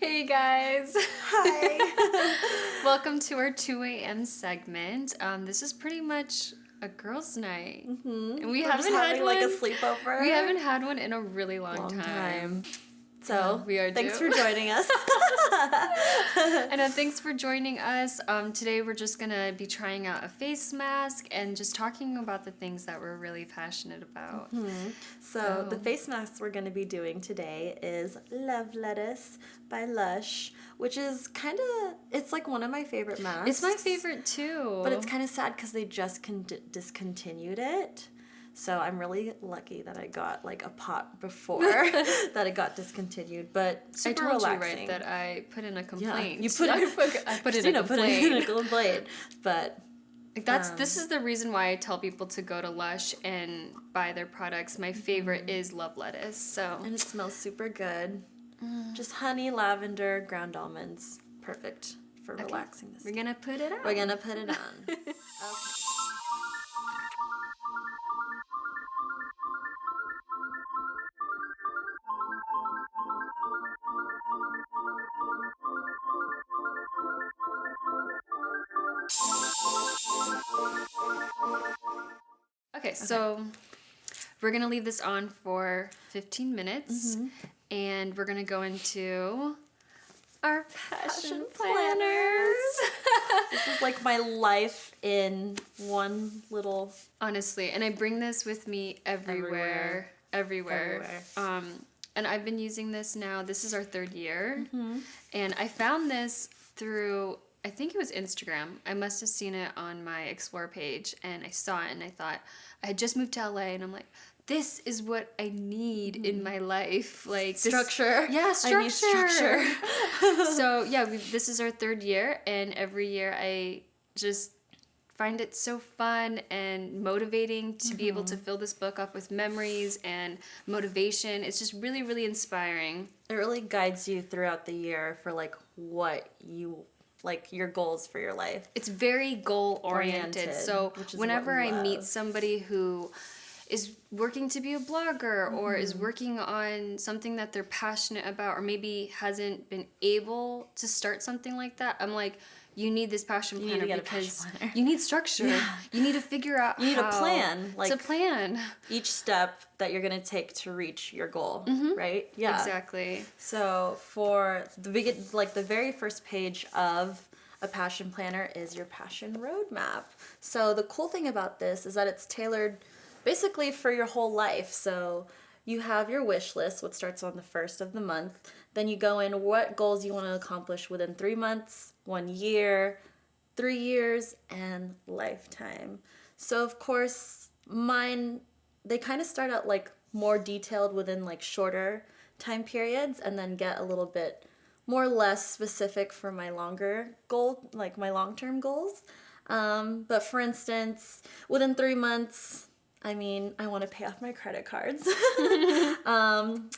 Hey guys. Hi. Welcome to our 2 a.m. segment. This is pretty much a girls' night. Mm-hmm. And we We're haven't just had having one. like a sleepover. We haven't had one in a really long time. So Yeah, we are thanks due. for joining us. I know, thanks for joining us. Today we're just gonna be trying out a face mask and just talking about the things that we're really passionate about. So the face mask we're going to be doing today is Love Lettuce by Lush, which is it's like one of my favorite masks. It's my favorite too. But it's kind of sad because they just discontinued it. So I'm really lucky that I got like a pot before that it got discontinued. But super I told relaxing. you, right, that I put in a complaint. Yeah, you put I put in a complaint. But This is the reason why I tell people to go to Lush and buy their products. My favorite is Love Lettuce. So and it smells super good. Just honey, lavender, ground almonds. Perfect for relaxing this. we're gonna put it on. We're gonna put it on. Okay. Okay, so we're gonna leave this on for 15 minutes, and we're gonna go into our passion planners. This is like my life in one little. Honestly, and I bring this with me everywhere. And I've been using this now. This is our 3rd year, and I found this through, I think it was Instagram. I must have seen it on my Explore page, and I saw it, and I thought, I had just moved to LA, and I'm like, this is what I need in my life. Like Structure. Structure. I need structure. So yeah, this is our 3rd year, and every year I just find it so fun and motivating to be able to fill this book up with memories and motivation. It's just really, really inspiring. It really guides you throughout the year for like what you like your goals for your life. It's very goal oriented. So which is whenever what we I meet love. somebody who is working to be a blogger or is working on something that they're passionate about or maybe hasn't been able to start something like that, I'm like, you need this passion You need planner to get a because passion planner. you need structure. Yeah. You need to figure out You need a how plan, like- to plan. Each step that you're gonna take to reach your goal, right? Yeah. Exactly. So for the very first page of a passion planner is your passion roadmap. So the cool thing about this is that it's tailored basically for your whole life. So you have your wish list, what starts on the 1st of the month. Then you go in what goals you want to accomplish within 3 months, 1 year, 3 years, and lifetime. So of course, mine, they kind of start out like more detailed within like shorter time periods and then get a little bit more or less specific for my longer goal, like my long-term goals. But for instance, within 3 months, I want to pay off my credit cards.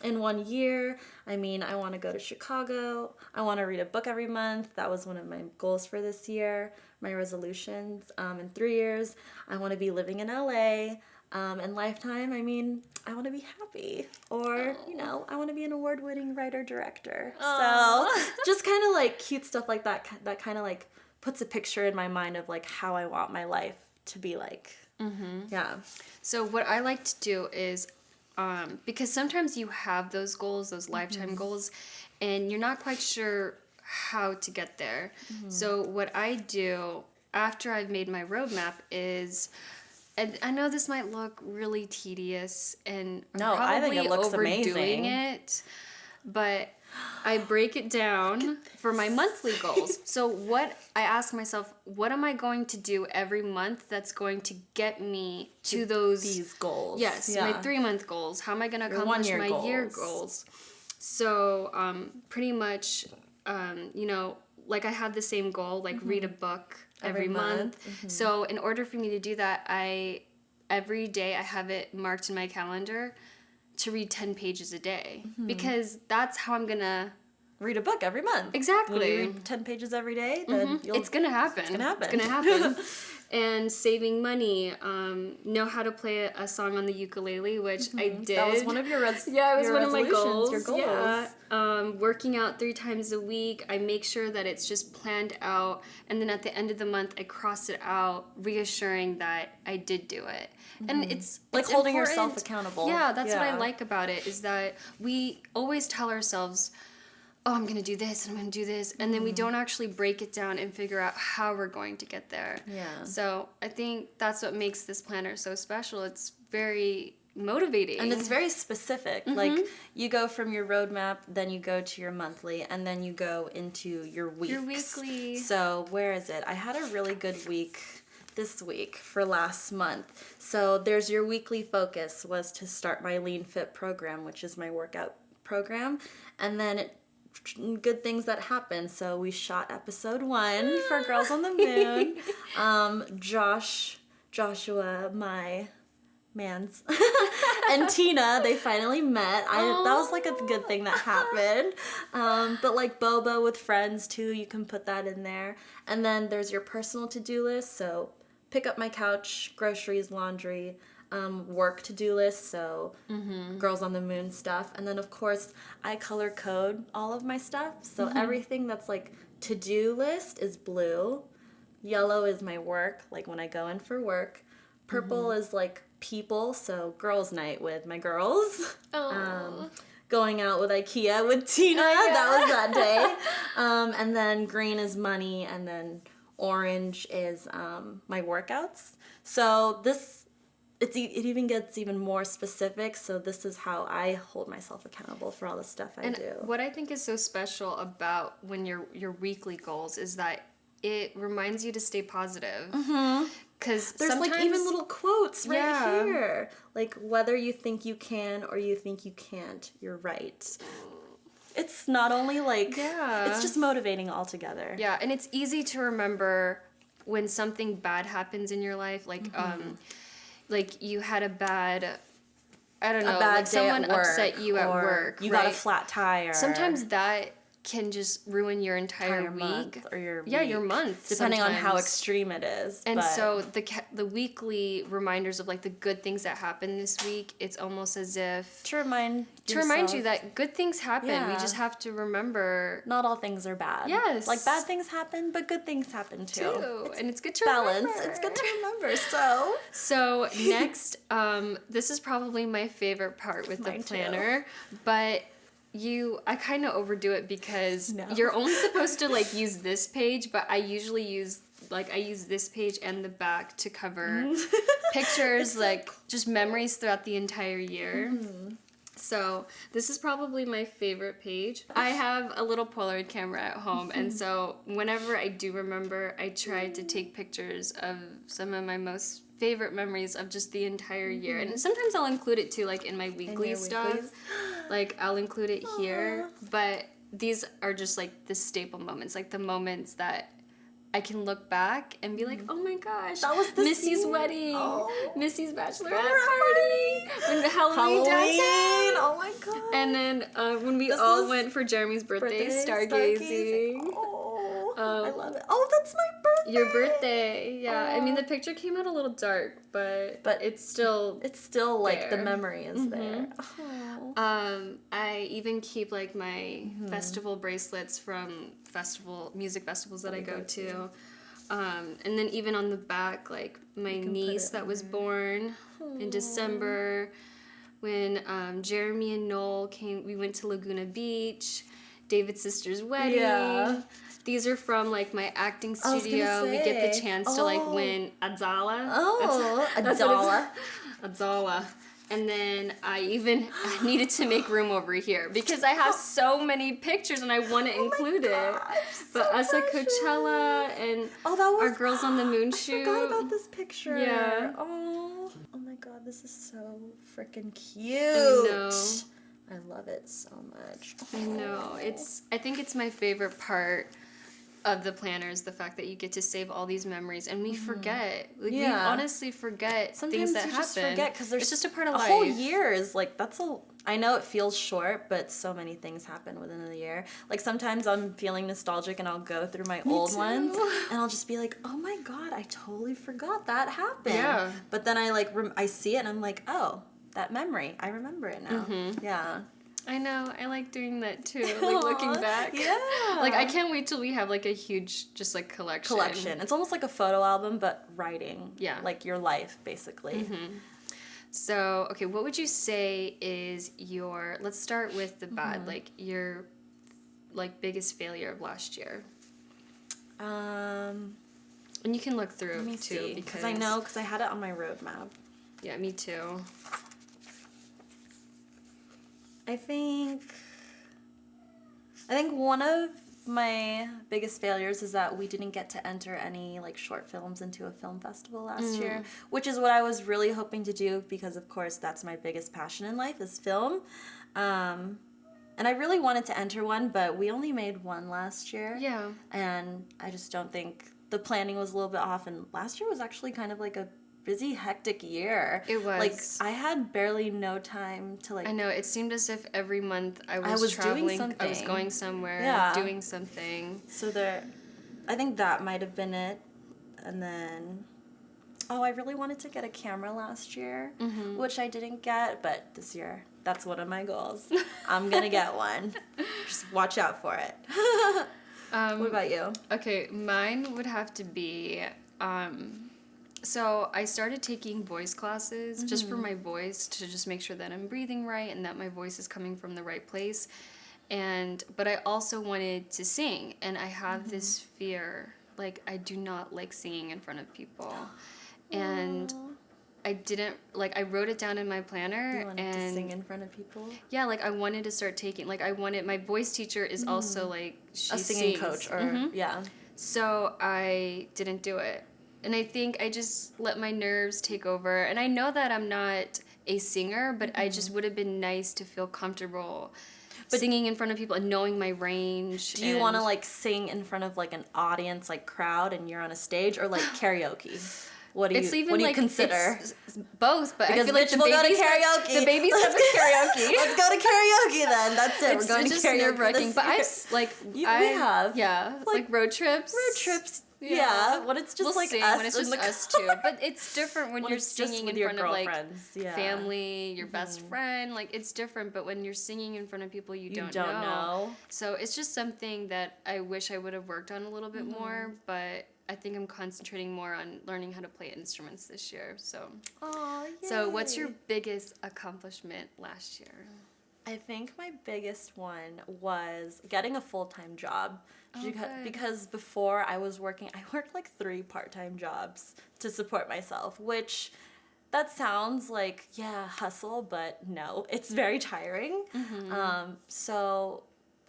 In 1 year, I want to go to Chicago. I want to read a book every month. That was one of my goals for this year, my resolutions. In 3 years, I want to be living in LA. In lifetime, I want to be happy. Or, I want to be an award-winning writer-director. So just kind of like cute stuff like that kind of like puts a picture in my mind of like how I want my life to be like. Yeah. So what I like to do is, because sometimes you have those goals, those lifetime goals, and you're not quite sure how to get there. So what I do after I've made my roadmap is, and I know this might look really tedious and No, probably I think it looks overdoing amazing. it, but I break it down for my monthly goals. So what I ask myself, what am I going to do every month that's going to get me to These goals. Yes, Yeah. my 3-month goals. How am I going to Your accomplish 1 year my year goals. goals? So pretty much, like I have the same goal, like read a book every month. So in order for me to do that, every day I have it marked in my calendar to read 10 pages a day because that's how I'm gonna Read a book every month. Exactly. When you read 10 pages every day, then it's gonna happen. It's gonna happen. It's gonna happen. and saving money. Know how to play a song on the ukulele, which I did. That was one of your yeah, it was your one of my resolutions, goals. your goals. Yeah. Working out 3 times a week. I make sure that it's just planned out, and then at the end of the month, I cross it out, reassuring that I did do it. And it's Like it's holding important. yourself accountable. Yeah, that's what I Yeah. like about it, is that we always tell ourselves, oh, I'm going to do this and I'm going to do this. And then we don't actually break it down and figure out how we're going to get there. Yeah. So I think that's what makes this planner so special. It's very motivating. And it's very specific. Like you go from your roadmap, then you go to your monthly, and then you go into your weeks. Your weekly. So where is it? I had a really good week this week for last month. So there's your weekly focus was to start my Lean Fit program, which is my workout program. And then good things that happened. So we shot episode 1 for Girls on the Moon. Joshua, my mans, and Tina, they finally met. That was like a good thing that happened. But like Boba with friends too, you can put that in there. And then there's your personal to-do list. So pick up my couch, groceries, laundry, work to-do list, so Girls on the Moon stuff. And then of course I color code all of my stuff. So everything that's like to-do list is blue. Yellow is my work, like when I go in for work. Purple is like people, so girls' night with my girls. Going out with IKEA with Tina, that was that day. And then green is money, and then orange is my workouts. So it even gets even more specific. So this is how I hold myself accountable for all the stuff I do. What I think is so special about when your weekly goals is that it reminds you to stay positive. Because there's like even little quotes right here. Like, whether you think you can or you think you can't, you're right. It's not only like, it's just motivating altogether. Yeah, and it's easy to remember when something bad happens in your life, like you had a bad, I don't know, like someone upset you at work. You got a flat tire. Sometimes that can just ruin your entire week month or your your month, depending on how extreme it is. And so the weekly reminders of like the good things that happened this week, it's almost as if to remind you that good things happen. We just have to remember not all things are bad. Yes, like bad things happen, but good things happen too. And it's good to balance. Remember. It's good to remember. So next, this is probably my favorite part with the planner, but I kind of overdo it because you're only supposed to like use this page, but I usually use this page and the back to cover pictures, like just memories throughout the entire year. So this is probably my favorite page. I have a little Polaroid camera at home, and so whenever I do remember, I try to take pictures of some of my most favorite memories of just the entire year. And sometimes I'll include it too, like in my weekly stuff. Like I'll include it here, but these are just like the staple moments, like the moments that I can look back and be like, oh my gosh, that was Missy's wedding, Missy's bachelorette party, when the Halloween dancing. Oh my god. And then when we all went for Jeremy's birthday stargazing. I love it. Oh, that's my birthday. Your birthday, yeah. I mean, the picture came out a little dark, but it's still like the memory is there. I even keep like my festival bracelets from music festivals that I go to. And then even on the back, like my niece that was born in December, when Jeremy and Noel we went to Laguna Beach, David's sister's wedding. Yeah. These are from like my acting studio. We get the chance to like win Adzala. Adzala. And then I needed to make room over here because I have so many pictures and I want to include it. But us at Coachella and our Girls on the Moon shoot. I forgot about this picture. Yeah. Oh my god, this is so freaking cute. I know. I love it so much. I know. I think it's my favorite part of the planner is the fact that you get to save all these memories, and we forget. Like, we Yeah. honestly forget Sometimes things that you happen. just forget because there's it's just a part of a life. whole year is like that's a. I know it feels short, but so many things happen within the year. Like sometimes I'm feeling nostalgic and I'll go through my old too. ones and I'll just be like, oh my god, I totally forgot that happened. Yeah. But then I like I see it and I'm like, oh, that memory, I remember it now. Yeah. I know. I like doing that too. Like looking Aw, back. yeah. Like I can't wait till we have like a huge just like collection. It's almost like a photo album, but writing. Yeah. Like your life, basically. So, okay, what would you say is your, let's start with the bad, like your like biggest failure of last year. Um, And you can look through let me too see, because I know, because I had it on my roadmap. Yeah, me too. I think one of my biggest failures is that we didn't get to enter any like short films into a film festival last year, which is what I was really hoping to do because of course that's my biggest passion in life is film. And I really wanted to enter one, but we only made one last year. Yeah. And I just don't think the planning was a little bit off, and last year was actually kind of like a busy, hectic year. It was. Like I had barely no time to like I know, it seemed as if every month I was was doing traveling, I was something. going somewhere, Yeah. doing something. So I think that might have been it. And then, I really wanted to get a camera last year, which I didn't get, but this year, that's one of my goals. I'm gonna get one. Just watch out for it. What about you? Okay, mine would have to be, so I started taking voice classes just for my voice to just make sure that I'm breathing right and that my voice is coming from the right place. But I also wanted to sing, and I have this fear, like I do not like singing in front of people. And I didn't, like I wrote it down in my planner. You wanted to sing in front of people? Yeah, like I wanted to start taking, like my voice teacher is also like, she A singing sings. coach or, yeah. So I didn't do it. And I think I just let my nerves take over. And I know that I'm not a singer, but I just would have been nice to feel comfortable singing in front of people and knowing my range. Do you want to like sing in front of like an audience, like crowd, and you're on a stage, or like karaoke? What do you consider? It's both, but Because I feel like bitch, we'll go to karaoke. The baby stuff is karaoke. Let's go to karaoke then. That's it. We're going it's to just karaoke. nerve-wracking. this But year. we we have. yeah, like road trips. Road trips. Yeah. When it's just We'll like sing us when it's in just the us two. But it's different when you're it's just singing with in your front of like girlfriends. Yeah. family, your best friend. Like it's different. But when you're singing in front of people you don't know. So it's just something that I wish I would have worked on a little bit more. But I think I'm concentrating more on learning how to play instruments this year. So. Oh, So what's your biggest accomplishment last year? I think my biggest one was getting a full-time job. Because before I worked like 3 part-time jobs to support myself, which that sounds like, yeah, hustle, but no, it's very tiring. So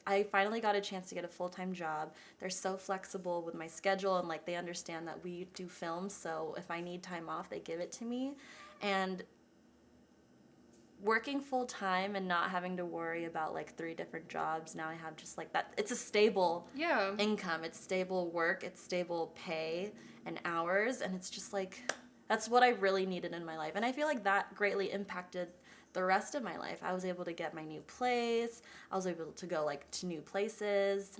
I finally got a chance to get a full-time job. They're so flexible with my schedule, and like they understand that we do films, so if I need time off, they give it to me. And working full-time and not having to worry about like 3 different jobs, now I have just like that. It's a stable income, it's stable work, it's stable pay and hours, and it's just like that's what I really needed in my life. And I feel like that greatly impacted the rest of my life. I was able to get my new place, I was able to go like to new places,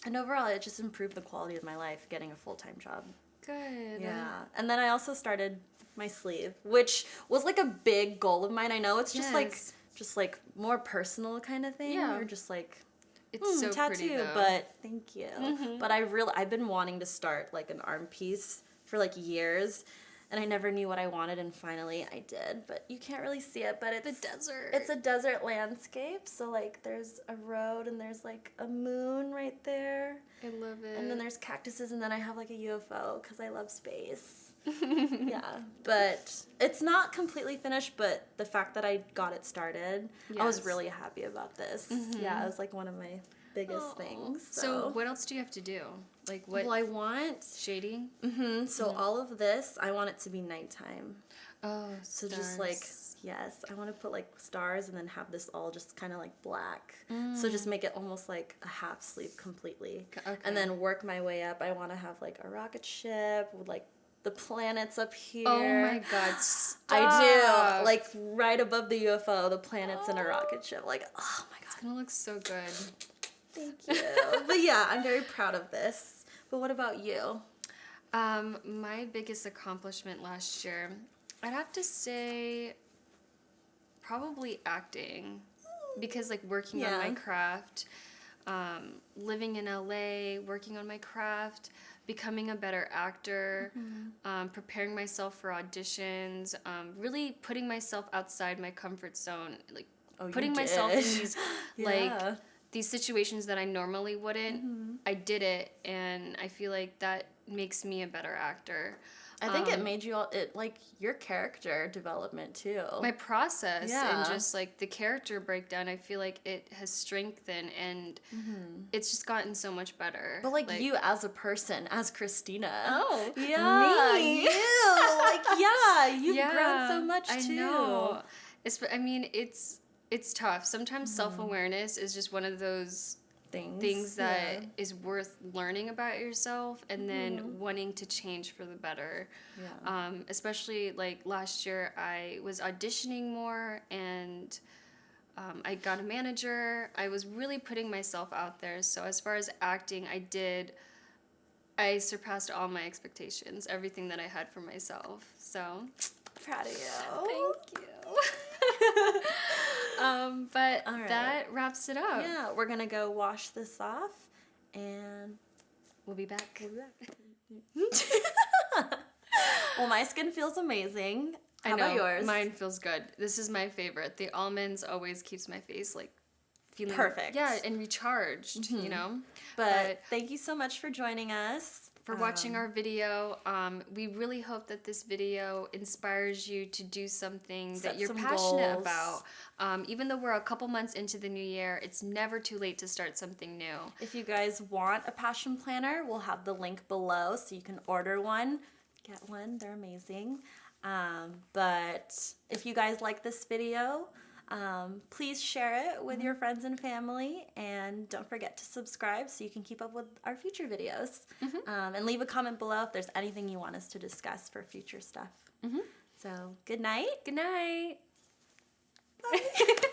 and overall it just improved the quality of my life getting a full-time job. Good. Yeah. And then I also started my sleeve, which was like a big goal of mine. I know it's just like more personal kind of thing. Yeah. Or just like It's so tattoo, pretty though. but thank you. But I've been wanting to start like an arm piece for like years, and I never knew what I wanted, and finally I did. But you can't really see it, but it's the desert. It's a desert landscape, so like there's a road and there's like a moon right there. I love it. And then there's cactuses, and then I have like a UFO because I love space. Yeah, but it's not completely finished, but the fact that I got it started, I was really happy about this. Yeah, it was like one of my biggest things. So what else do you have to do? Like what? Well, I want shading? so all of this, I want it to be nighttime. Oh, So just like, yes, I want to put like stars and then have this all just kind of like black. So just make it almost like a half sleeve completely. Okay. And then work my way up. I want to have like a rocket ship with like the planets up here. Oh my God, stop. I do. Like right above the UFO, the planets in a rocket ship. Like, oh my God. It's gonna look so good. Thank you. But yeah, I'm very proud of this. But what about you? My biggest accomplishment last year, I'd have to say probably acting, because like working on my craft, living in LA, working on my craft, becoming a better actor, preparing myself for auditions, really putting myself outside my comfort zone, like putting myself in these like these situations that I normally wouldn't. I did it, and I feel like that makes me a better actor. I think it made you like your character development too. My process and just like the character breakdown, I feel like it has strengthened, and it's just gotten so much better. But like you as a person, as Christina. Oh, yeah, me. you. Like you've grown so much too. I know. It's tough. Sometimes self-awareness is just one of those things that is worth learning about yourself, and then wanting to change for the better. Especially like last year, I was auditioning more, and I got a manager. I was really putting myself out there. So as far as acting, I surpassed all my expectations, everything that I had for myself. So proud of you. Thank you. But that wraps it up. Yeah, we're gonna go wash this off, and we'll be back. Well, my skin feels amazing. How I know, about yours? Mine feels good. This is my favorite. The almonds always keeps my face like feeling perfect. Yeah, and recharged. You know. But thank you so much for joining us. For watching our video. We really hope that this video inspires you to do something that you're passionate about. Even though we're a couple months into the new year, it's never too late to start something new. If you guys want a passion planner, we'll have the link below so you can order one. Get one, they're amazing. But if you guys like this video, please share it with your friends and family, and don't forget to subscribe so you can keep up with our future videos. And leave a comment below if there's anything you want us to discuss for future stuff. So, good night. Good night. Bye.